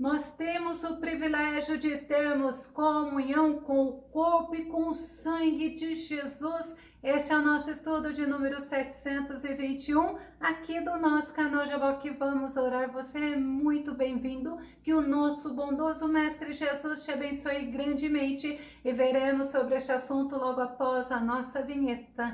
nós temos o privilégio de termos comunhão com o corpo e com o sangue de Jesus. Este é o nosso estudo de número 721, aqui do nosso canal Jaboque Vamos Orar. Você é muito bem-vindo, que o nosso bondoso Mestre Jesus te abençoe grandemente e veremos sobre este assunto logo após a nossa vinheta.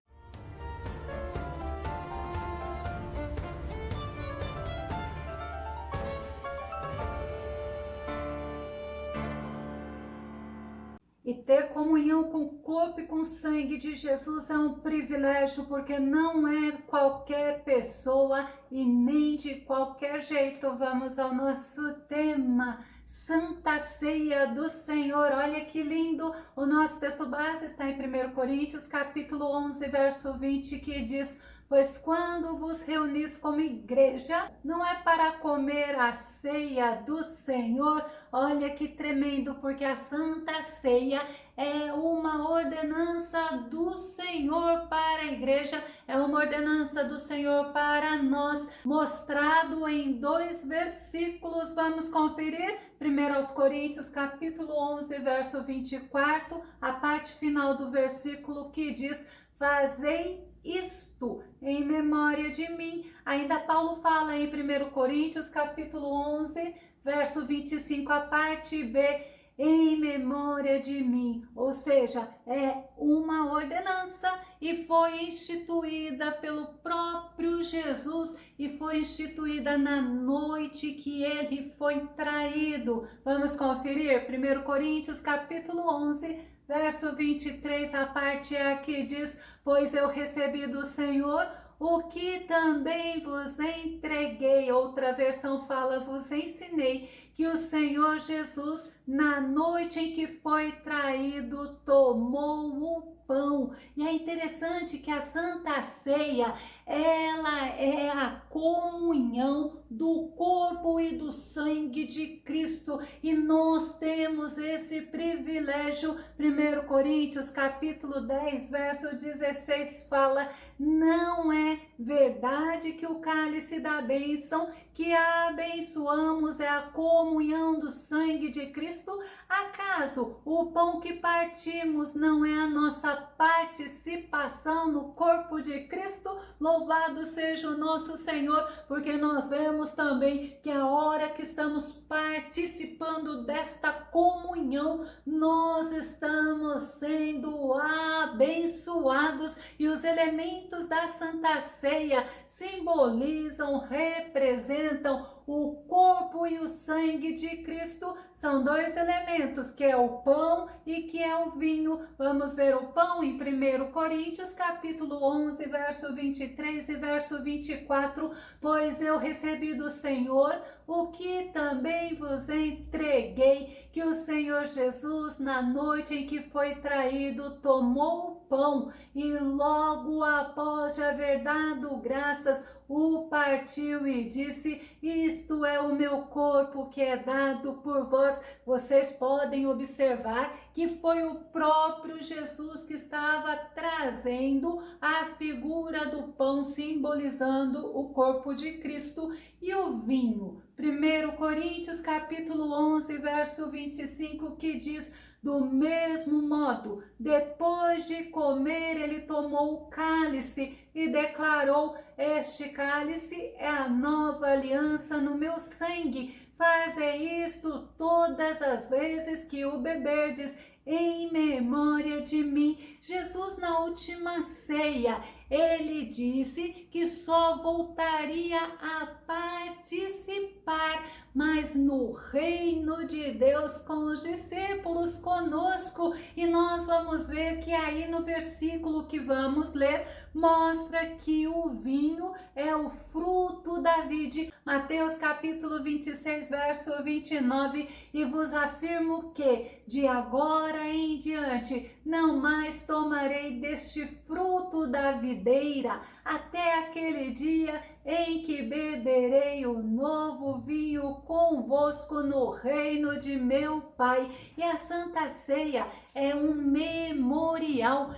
E ter comunhão com o corpo e com o sangue de Jesus é um privilégio, porque não é qualquer pessoa e nem de qualquer jeito. Vamos ao nosso tema, Santa Ceia do Senhor. Olha que lindo! O nosso texto base está em 1 Coríntios, capítulo 11, verso 20, que diz: pois quando vos reunis como igreja, não é para comer a ceia do Senhor. Olha que tremendo, porque a Santa Ceia é uma ordenança do Senhor para a igreja, é uma ordenança do Senhor para nós, mostrado em 2 versículos. Vamos conferir? 1 Coríntios, capítulo 11, verso 24, a parte final do versículo que diz: fazei isto em memória de mim. Ainda Paulo fala em 1 Coríntios, capítulo 11, verso 25, a parte B, em memória de mim. Ou seja, é uma ordenança e foi instituída pelo próprio Jesus e foi instituída na noite que ele foi traído. Vamos conferir? 1 Coríntios, capítulo 11, verso 23, a parte A que diz: pois eu recebi do Senhor o que também vos entreguei. Outra versão fala: vos ensinei, que o Senhor Jesus, na noite em que foi traído, tomou o pão. E é interessante que a Santa Ceia, ela é a comunhão do corpo e do sangue de Cristo, e nós temos esse privilégio. 1 Coríntios, capítulo 10, verso 16 fala: não é verdade que o cálice da bênção que abençoamos é a comunhão do sangue de Cristo? Acaso o pão que partimos não é a nossa participação no corpo de Cristo? Louvado seja o nosso Senhor, porque nós vemos também que a hora que estamos participando desta comunhão, nós estamos sendo abençoados, e os elementos da Santa Ceia simbolizam, representam o corpo e o sangue de Cristo. São 2 elementos, que é o pão e que é o vinho. Vamos ver o pão em 1 Coríntios, capítulo 11, verso 23 e verso 24. Pois eu recebi do Senhor o que também vos entreguei, que o Senhor Jesus, na noite em que foi traído, tomou o pão e logo após de haver dado graças, o partiu e disse: isto é o meu corpo que é dado por vós. Vocês podem observar que foi o próprio Jesus que estava trazendo a figura do pão, simbolizando o corpo de Cristo. E o vinho, 1 Coríntios capítulo 11, verso 25, que diz: do mesmo modo, depois de comer, ele tomou o cálice e declarou: este cálice é a nova aliança no meu sangue. Fazei isto todas as vezes que o beberdes, em memória de mim. Jesus, na última ceia, ele disse que só voltaria a participar, mas no reino de Deus, com os discípulos, conosco. E nós vamos ver que aí no versículo que vamos ler, mostra que o vinho é o fruto da vide. Mateus capítulo 26, verso 29, e vos afirmo que de agora em diante não mais tomarei deste fruto da videira, até aquele dia em que beberei o novo vinho convosco no reino de meu Pai. E a Santa Ceia é um memorial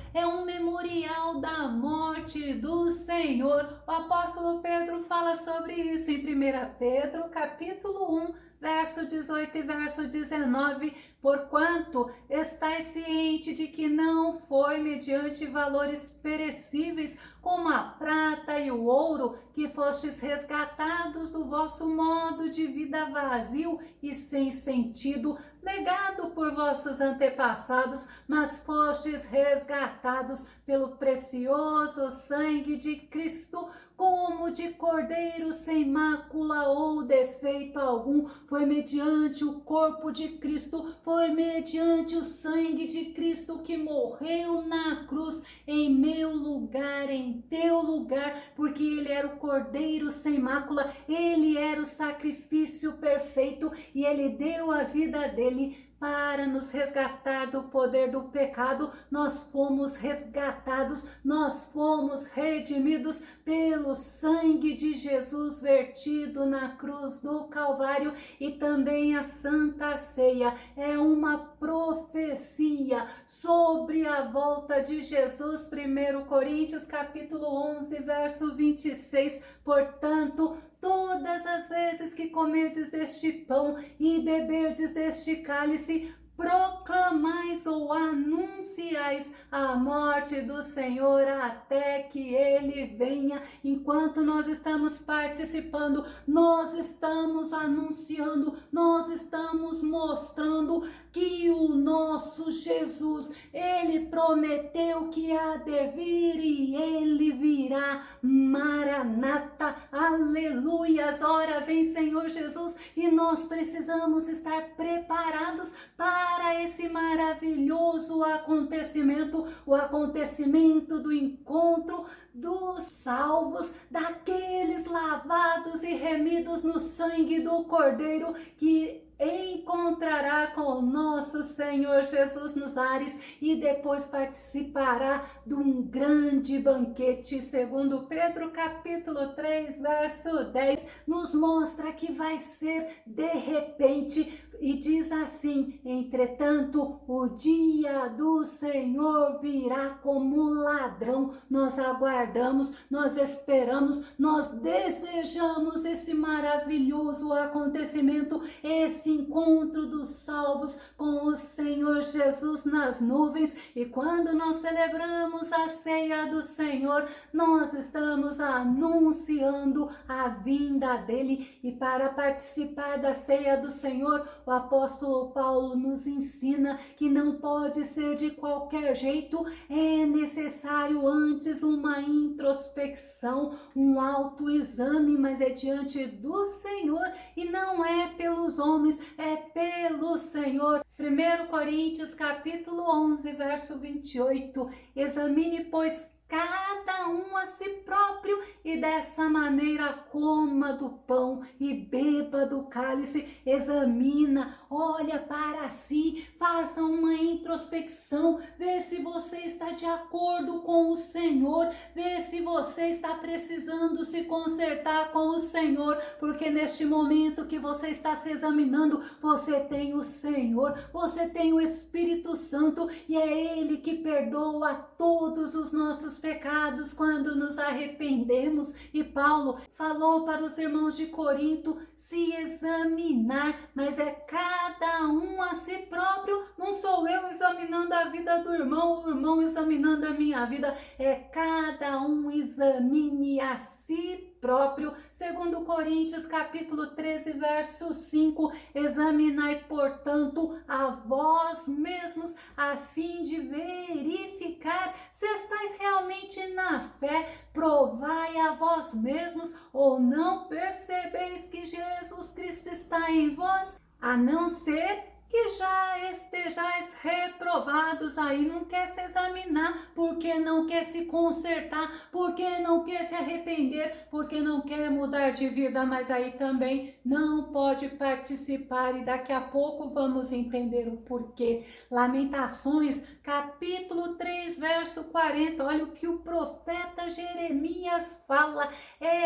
da morte do Senhor. O apóstolo Pedro fala sobre isso em 1 Pedro, capítulo 1, verso 18 e verso 19, porquanto estais ciente de que não foi mediante valores perecíveis, como a prata e o ouro, que fostes resgatados do vosso modo de vida vazio e sem sentido, legado por vossos antepassados, mas fostes resgatados pelo precioso sangue de Cristo, como de cordeiro sem mácula ou defeito algum. Foi mediante o corpo de Cristo, foi mediante o sangue de Cristo que morreu na cruz em meu lugar, em teu lugar, porque ele era o cordeiro sem mácula, ele era o sacrifício perfeito e ele deu a vida dele para nos resgatar do poder do pecado. Nós fomos resgatados, nós fomos redimidos pelo sangue de Jesus vertido na cruz do Calvário. E também a Santa Ceia é uma profecia sobre a volta de Jesus. 1 Coríntios capítulo 11, verso 26, portanto, todas as vezes que comerdes deste pão e beberdes deste cálice, proclamais ou anunciais a morte do Senhor até que ele venha. Enquanto nós estamos participando, nós estamos anunciando, nós estamos mostrando que o nosso Jesus, ele prometeu que há de vir e ele virá. Maranata, aleluias, ora vem Senhor Jesus, e nós precisamos estar preparados para esse maravilhoso acontecimento, o acontecimento do encontro dos salvos, daqueles lavados e remidos no sangue do Cordeiro, que encontrará com o nosso Senhor Jesus nos ares e depois participará de um grande banquete. Segundo Pedro capítulo 3, verso 10, nos mostra que vai ser de repente. E diz assim: entretanto, o dia do Senhor virá como ladrão. Nós aguardamos, nós esperamos, nós desejamos esse maravilhoso acontecimento, esse encontro dos salvos com o Senhor Jesus nas nuvens. E quando nós celebramos a ceia do Senhor, nós estamos anunciando a vinda dele. E para participar da ceia do Senhor, o apóstolo Paulo nos ensina que não pode ser de qualquer jeito, é necessário antes uma introspecção, um autoexame, mas é diante do Senhor e não é pelos homens, é pelo Senhor. 1 Coríntios capítulo 11, verso 28, examine, pois, cada um a si próprio, e dessa maneira coma do pão e beba do cálice. Examina, olha para si, faça uma introspecção, vê se você está de acordo com o Senhor, vê se você está precisando se consertar com o Senhor, porque neste momento que você está se examinando, você tem o Senhor, você tem o Espírito Santo, e é Ele que perdoa todos os nossos pecados quando nos arrependemos. E Paulo falou para os irmãos de Corinto se examinar, mas é cada um a si próprio. Não sou eu examinando a vida do irmão, o irmão examinando a minha vida, é cada um examine a si próprio. Segundo Coríntios capítulo 13, verso 5, examinai, portanto, a vós mesmos, a fim de verificar se estáis realmente na fé. Provai a vós mesmos, ou não percebeis que Jesus Cristo está em vós, a não ser que já estejais reprovados. Aí não quer se examinar, porque não quer se consertar, porque não quer se arrepender, porque não quer mudar de vida, mas aí também não pode participar, e daqui a pouco vamos entender o porquê. Lamentações capítulo 3, verso 40, olha o que o profeta Jeremias fala: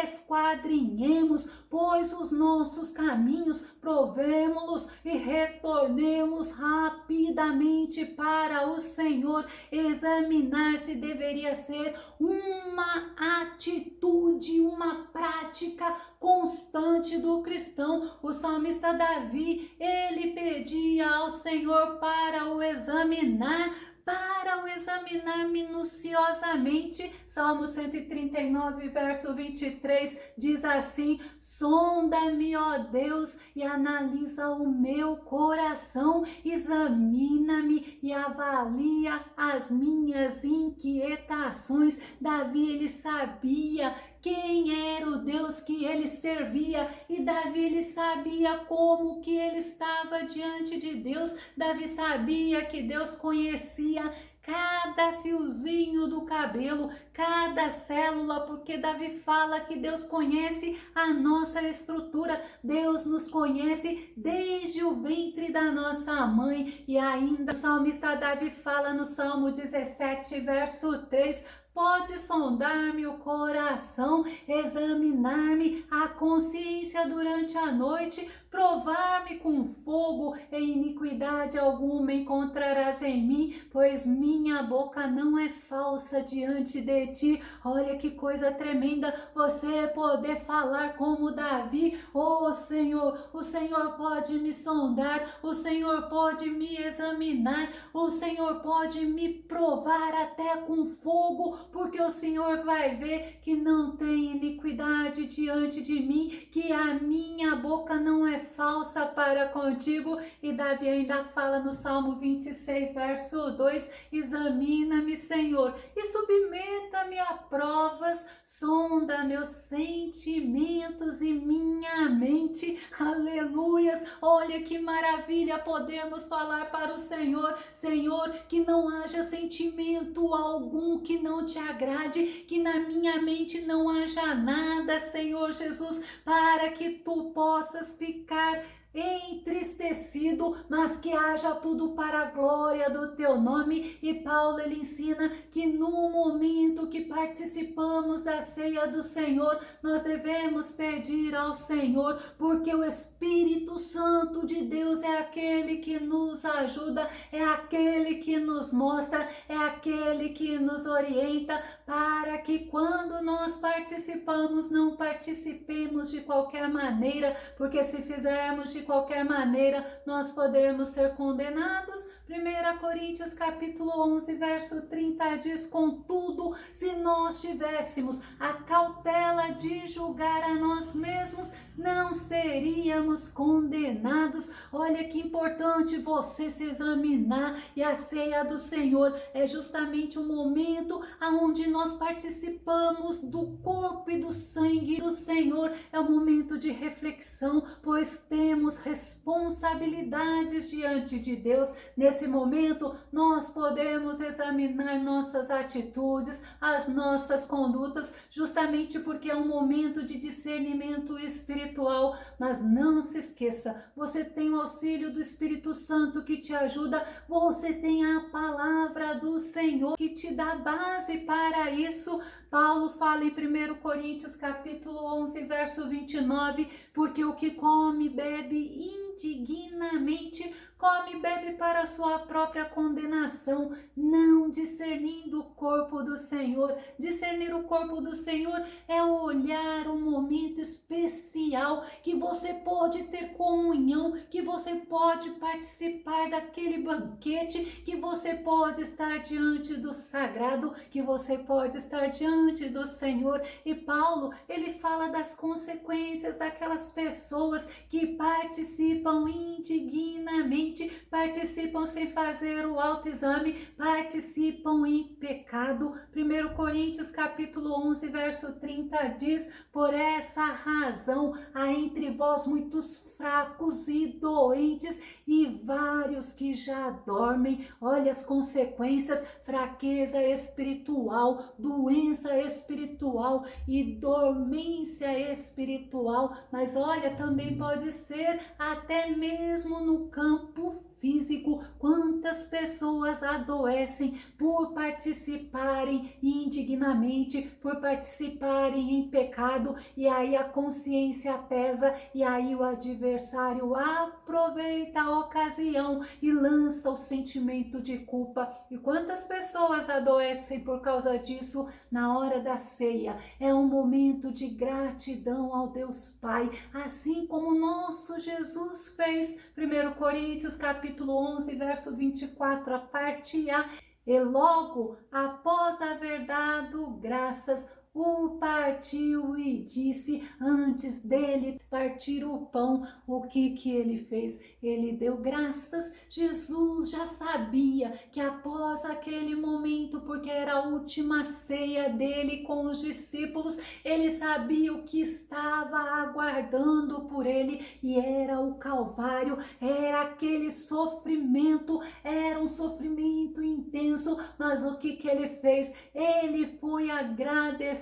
esquadrinhemos, pois, os nossos caminhos, provemo-los e retornemos retornemos rapidamente para o Senhor. Examinar-se deveria ser uma atitude, uma prática constante do cristão. O salmista Davi, ele pedia ao Senhor para o examinar minuciosamente. Salmo 139, verso 23 diz assim: sonda-me, ó Deus, e analisa o meu coração, examina-me e avalia as minhas inquietações. Davi, ele sabia quem era o Deus que ele servia, e Davi, ele sabia como que ele estava diante de Deus. Davi sabia que Deus conhecia cada fiozinho do cabelo, cada célula, porque Davi fala que Deus conhece a nossa estrutura, Deus nos conhece desde o ventre da nossa mãe. E ainda o salmista Davi fala no Salmo 17, verso 3: pode sondar-me o coração, examinar-me a consciência durante a noite, provar-me com fogo, em iniquidade alguma encontrarás em mim, pois minha boca não é falsa diante de ti. Olha que coisa tremenda você poder falar como Davi: oh Senhor, o Senhor pode me sondar, o Senhor pode me examinar, o Senhor pode me provar até com fogo, porque o Senhor vai ver que não tem iniquidade diante de mim, que a minha boca não é falsa para contigo. E Davi ainda fala no Salmo 26, verso 2: examina-me, Senhor, e submeta-me a provas, sonda meus sentimentos e minha mente. Aleluias! Olha que maravilha podermos falar para o Senhor: Senhor, que não haja sentimento algum que não te agrade, que na minha mente não haja nada, Senhor Jesus, para que tu possas ficar entristecido, mas que haja tudo para a glória do teu nome. E Paulo, ele ensina que no momento que participamos da ceia do Senhor, nós devemos pedir ao Senhor, porque o Espírito Santo de Deus é aquele que nos ajuda, é aquele que nos mostra, é aquele que nos orienta, para que quando nós participamos, não participemos de qualquer maneira, porque se fizermos de qualquer maneira, nós podemos ser condenados. 1 Coríntios capítulo 11, verso 30 diz: contudo, se nós tivéssemos a cautela de julgar a nós mesmos, não seríamos condenados. Olha que importante você se examinar, e a ceia do Senhor é justamente o momento onde nós participamos do corpo e do sangue do Senhor. É um momento de reflexão, pois temos responsabilidades diante de Deus. Nesse momento, nós podemos examinar nossas atitudes, as nossas condutas, justamente porque é um momento de discernimento espiritual. Mas não se esqueça, você tem o auxílio do Espírito Santo que te ajuda, você tem a palavra do Senhor que te dá base para isso. Paulo fala em 1 Coríntios capítulo 11, verso 29, porque o que come e bebe indignamente, come e bebe para a sua própria condenação, não discernindo o corpo do Senhor. Discernir o corpo do Senhor é olhar um momento especial que você pode ter comunhão, que você pode participar daquele banquete, que você pode estar diante do sagrado, que você pode estar diante do Senhor. E Paulo, ele fala das consequências daquelas pessoas que participam indignamente, participam sem fazer o autoexame, participam em pecado. 1 Coríntios capítulo 11, verso 30 diz: por essa razão há entre vós muitos fracos e doentes, e vários que já dormem. Olha as consequências: fraqueza espiritual, doença espiritual e dormência espiritual. Mas olha, também pode ser até mesmo no campo físico, quantas pessoas adoecem por participarem indignamente, por participarem em pecado, e aí a consciência pesa, e aí o adversário aproveita a ocasião e lança o sentimento de culpa. E quantas pessoas adoecem por causa disso na hora da ceia? É um momento de gratidão ao Deus Pai, assim como nosso Jesus fez. 1 Coríntios capítulo 11, verso 24, a parte A. E logo após haver dado graças, o partiu e disse, antes dele partir o pão, o que ele fez? Ele deu graças. Jesus já sabia que após aquele momento, porque era a última ceia dele com os discípulos, ele sabia o que estava aguardando por ele, e era o Calvário, era aquele sofrimento, era um sofrimento intenso, mas o que ele fez? Ele foi agradecido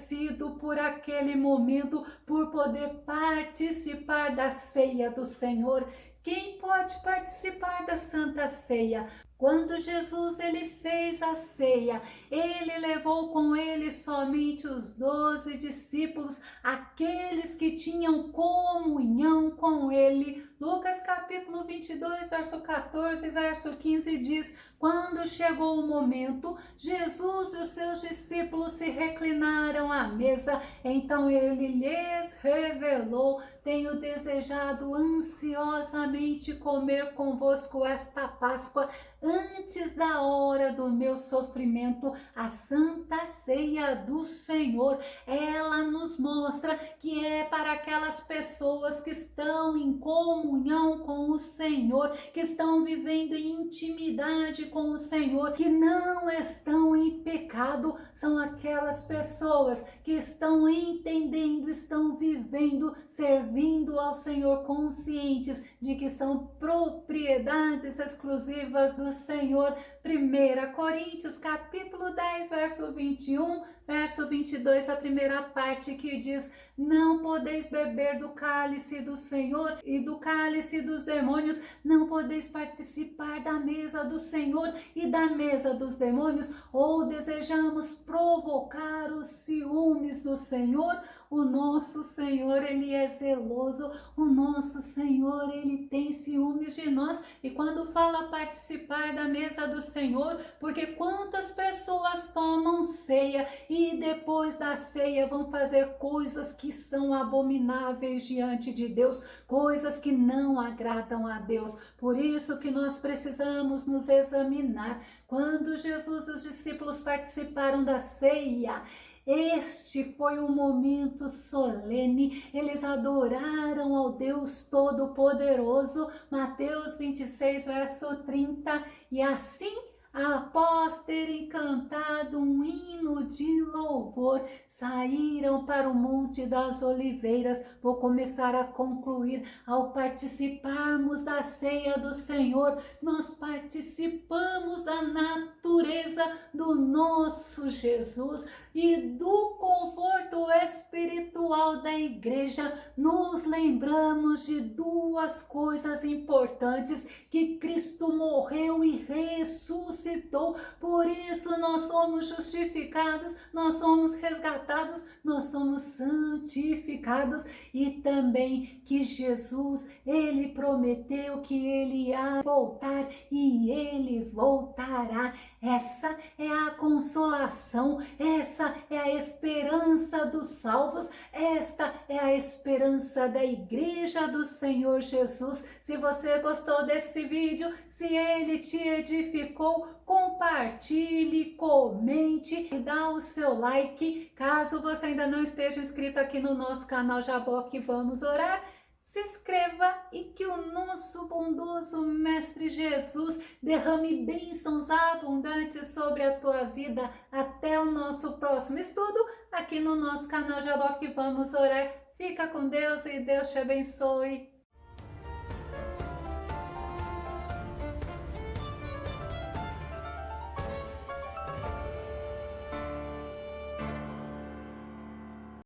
por aquele momento, por poder participar da ceia do Senhor. Quem pode participar da Santa Ceia? Quando Jesus ele fez a ceia, ele levou com ele somente os 12 discípulos, aqueles que tinham comunhão com ele. Lucas capítulo 22, verso 14, verso 15 diz, quando chegou o momento, Jesus e os seus discípulos se reclinaram à mesa, então ele lhes revelou, tenho desejado ansiosamente comer convosco esta Páscoa, antes da hora do meu sofrimento. A Santa Ceia do Senhor, ela nos mostra que é para aquelas pessoas que estão em comunhão com o Senhor, que estão vivendo em intimidade com o Senhor, que não estão em pecado. São aquelas pessoas que estão entendendo, estão vivendo, servindo ao Senhor, conscientes de que são propriedades exclusivas do Senhor. 1 Coríntios capítulo 10, verso 21, verso 22, a primeira parte que diz, não podeis beber do cálice do Senhor e do cálice dos demônios, não podeis participar da mesa do Senhor e da mesa dos demônios, ou desejamos provocar os ciúmes do Senhor? O nosso Senhor, ele é zeloso, o nosso Senhor, ele tem ciúmes de nós. E quando fala participar da mesa do Senhor, porque quantas pessoas tomam ceia e depois da ceia vão fazer coisas que são abomináveis diante de Deus, coisas que não agradam a Deus. Por isso que nós precisamos nos examinar. Quando Jesus e os discípulos participaram da ceia, este foi um momento solene, eles adoraram ao Deus Todo-Poderoso, Mateus 26, verso 30, e assim, após terem cantado um hino de louvor, saíram para o Monte das Oliveiras. Vou começar a concluir. Ao participarmos da ceia do Senhor, nós participamos da natureza do nosso Jesus e do conforto espiritual da igreja. Nos lembramos de duas coisas importantes, que Cristo morreu e ressuscitou, por isso nós somos justificados, nós somos resgatados, nós somos santificados, e também que Jesus, ele prometeu que ele ia voltar e ele voltará. Essa é a consolação, essa é a esperança dos salvos, esta é a esperança da igreja do Senhor Jesus. Se você gostou desse vídeo, se ele te edificou, compartilhe, comente e dá o seu like. Caso você ainda não esteja inscrito aqui no nosso canal Jaboque Vamos Orar, se inscreva e que o nosso bondoso Mestre Jesus derrame bênçãos abundantes sobre a tua vida. Até o nosso próximo estudo aqui no nosso canal Jaboque Vamos Orar. Fica com Deus e Deus te abençoe.